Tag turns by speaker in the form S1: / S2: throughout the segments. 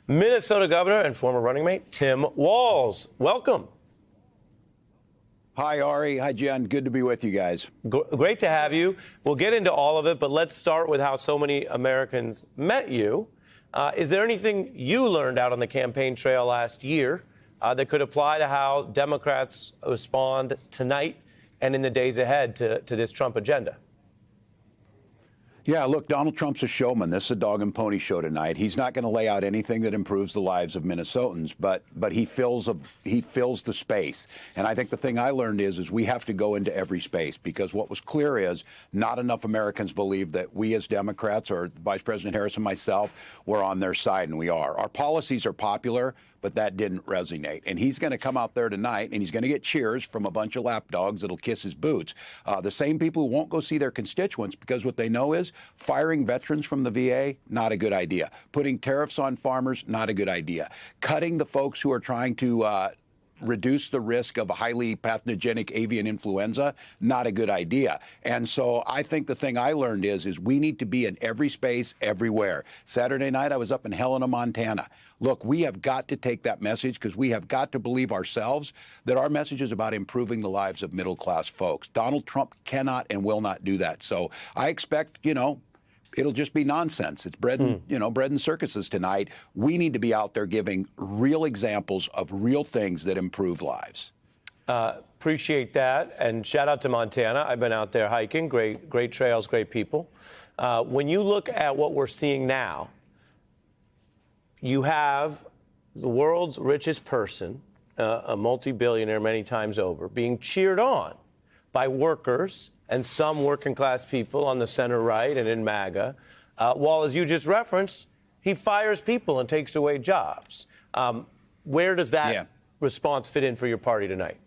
S1: Minnesota Governor and former running mate Tim Walz. Welcome.
S2: Hi, Ari. Hi, Jen. Good to be with you guys.
S1: Great to have you. We'll get into all of it, but let's start with how so many Americans met you. Is there anything you learned out on the campaign trail last year that could apply to how Democrats respond tonight and in the days ahead to this Trump agenda?
S2: Yeah, look, Donald Trump's a showman. This is a dog and pony show tonight. He's not going to lay out anything that improves the lives of Minnesotans, but he fills the space. And I think the thing I learned is we have to go into every space, because what was clear is not enough Americans believe that we as Democrats, or Vice President Harris and myself, were on their side, and we are. Our policies are popular, but that didn't resonate. And he's going to come out there tonight, and he's going to get cheers from a bunch of lapdogs that'll kiss his boots. The same people who won't go see their constituents, because what they know is firing veterans from the VA, not a good idea. Putting tariffs on farmers, not a good idea. Cutting the folks who are trying to reduce the risk of a highly pathogenic avian influenza, not a good idea. And so I think the thing I learned is we need to be in every space, everywhere. Saturday night, I was up in Helena, Montana. Look, we have got to take that message, because we have got to believe ourselves that our message is about improving the lives of middle-class folks. Donald Trump cannot and will not do that. So I expect, it'll just be nonsense. It's bread and circuses tonight. We need to be out there giving real examples of real things that improve lives.
S1: Appreciate that. And shout out to Montana. I've been out there hiking. Great trails, great people. When you look at what we're seeing now, you have the world's richest person, a multi-billionaire many times over, being cheered on by workers and some working class people on the center right and in MAGA, while, as you just referenced, he fires people and takes away jobs. Where does that response fit in for your party tonight?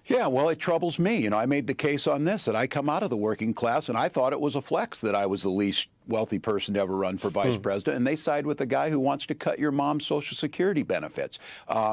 S2: Yeah, well, it troubles me. I made the case on this that I come out of the working class, and I thought it was a flex that I was the least wealthy person to ever run for vice president, and they side with the guy who wants to cut your mom's Social Security benefits.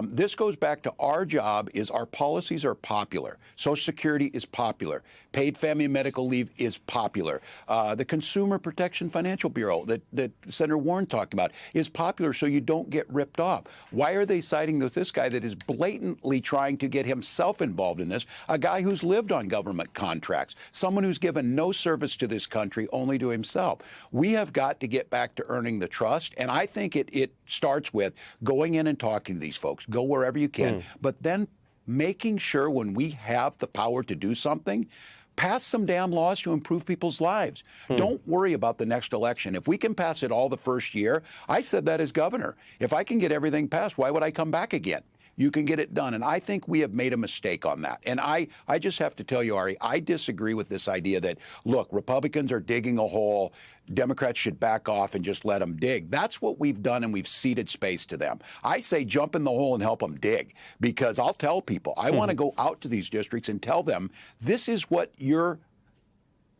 S2: This goes back to our job is our policies are popular. Social Security is popular. Paid family and medical leave is popular. The Consumer Protection Financial Bureau that Senator Warren talked about is popular, so you don't get ripped off. Why are they siding with this guy that is blatantly trying to get himself involved in this, a guy who's lived on government contracts, someone who's given no service to this country, only to himself? We have got to get back to earning the trust, and I think it starts with going in and talking to these folks. Go wherever you can, but then making sure when we have the power to do something, pass some damn laws to improve people's lives. Don't worry about the next election. If we can pass it all the first year, I said that as governor. If I can get everything passed, why would I come back again? You can get it done. And I think we have made a mistake on that. And I just have to tell you, Ari, I disagree with this idea that, look, Republicans are digging a hole. Democrats should back off and just let them dig. That's what we've done, and we've ceded space to them. I say jump in the hole and help them dig, because I'll tell people, I want to go out to these districts and tell them this is what your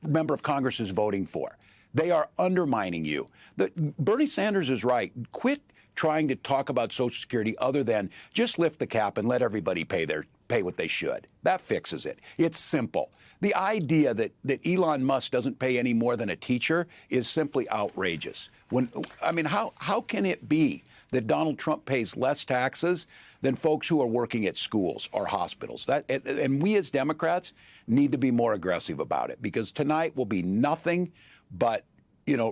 S2: member of Congress is voting for. They are undermining you. Bernie Sanders is right. Quit trying to talk about Social Security other than just lift the cap and let everybody pay what they should. That fixes it. It's simple. The idea that Elon Musk doesn't pay any more than a teacher is simply outrageous. How can it be that Donald Trump pays less taxes than folks who are working at schools or hospitals? And we as Democrats need to be more aggressive about it, because tonight will be nothing but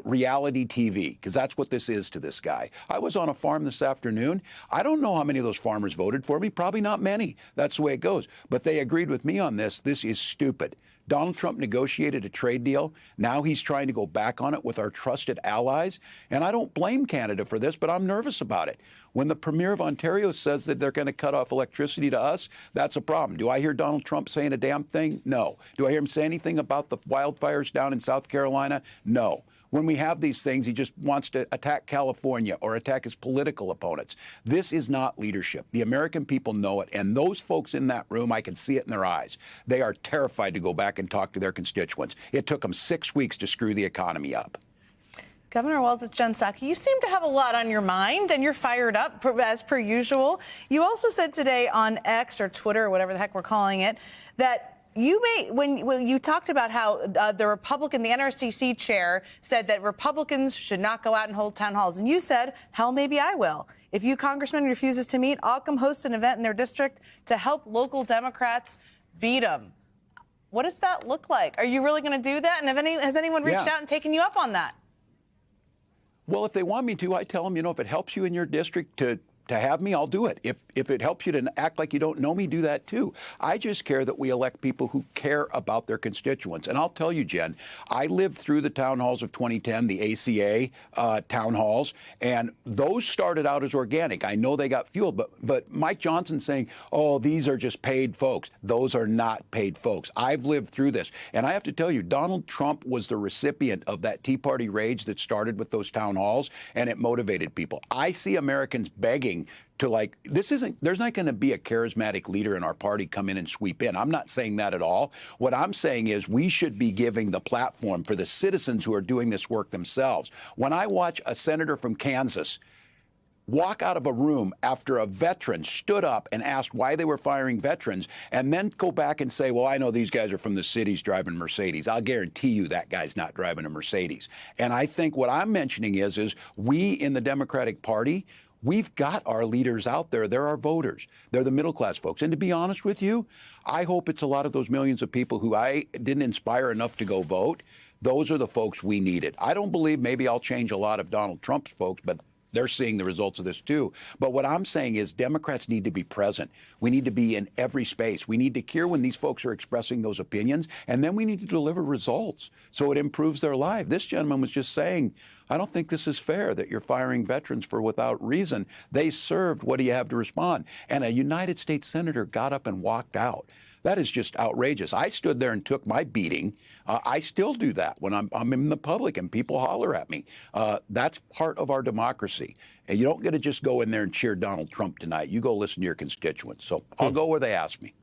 S2: reality TV, because that's what this is to this guy. I was on a farm this afternoon. I don't know how many of those farmers voted for me. Probably not many. That's the way it goes. But they agreed with me on this. This is stupid. Donald Trump negotiated a trade deal. Now he's trying to go back on it with our trusted allies. And I don't blame Canada for this, but I'm nervous about it. When the Premier of Ontario says that they're going to cut off electricity to us, that's a problem. Do I hear Donald Trump saying a damn thing? No. Do I hear him say anything about the wildfires down in South Carolina? No. When we have these things, he just wants to attack California or attack his political opponents. This is not leadership. The American people know it. And those folks in that room, I can see it in their eyes. They are terrified to go back and talk to their constituents. It took them 6 weeks to screw the economy up.
S3: Governor Walz, it's Jen Psaki. You seem to have a lot on your mind, and you're fired up, as per usual. You also said today on X or Twitter or whatever the heck we're calling it, that when you talked about how the NRCC chair said that Republicans should not go out and hold town halls, and you said, hell, maybe I will. If you congressman refuses to meet, I'll come host an event in their district to help local Democrats beat them. What does that look like? Are you really going to do that? And has anyone reached out and taken you up on that?
S2: Well, if they want me to, I tell them, if it helps you in your district to have me, I'll do it. If it helps you to act like you don't know me, do that too. I just care that we elect people who care about their constituents. And I'll tell you, Jen, I lived through the town halls of 2010, the ACA town halls, and those started out as organic. I know they got fueled, but Mike Johnson saying, oh, these are just paid folks. Those are not paid folks. I've lived through this. And I have to tell you, Donald Trump was the recipient of that Tea Party rage that started with those town halls, and it motivated people. I see Americans begging to there's not going to be a charismatic leader in our party come in and sweep in. I'm not saying that at all. What I'm saying is we should be giving the platform for the citizens who are doing this work themselves. When I watch a senator from Kansas walk out of a room after a veteran stood up and asked why they were firing veterans, and then go back and say, well, I know these guys are from the cities driving Mercedes. I'll guarantee you that guy's not driving a Mercedes. And I think what I'm mentioning is we in the Democratic Party, we've got our leaders out there. They're our voters. They're the middle-class folks. And to be honest with you, I hope it's a lot of those millions of people who I didn't inspire enough to go vote. Those are the folks we needed. I don't believe maybe I'll change a lot of Donald Trump's folks, but they're seeing the results of this too. But what I'm saying is Democrats need to be present. We need to be in every space. We need to hear when these folks are expressing those opinions, and then we need to deliver results so it improves their life. This gentleman was just saying, I don't think this is fair that you're firing veterans for without reason. They served. What do you have to respond? And a United States senator got up and walked out. That is just outrageous. I stood there and took my beating. I still do that when I'm in the public and people holler at me. That's part of our democracy. And you don't get to just go in there and cheer Donald Trump tonight. You go listen to your constituents. So I'll go where they ask me.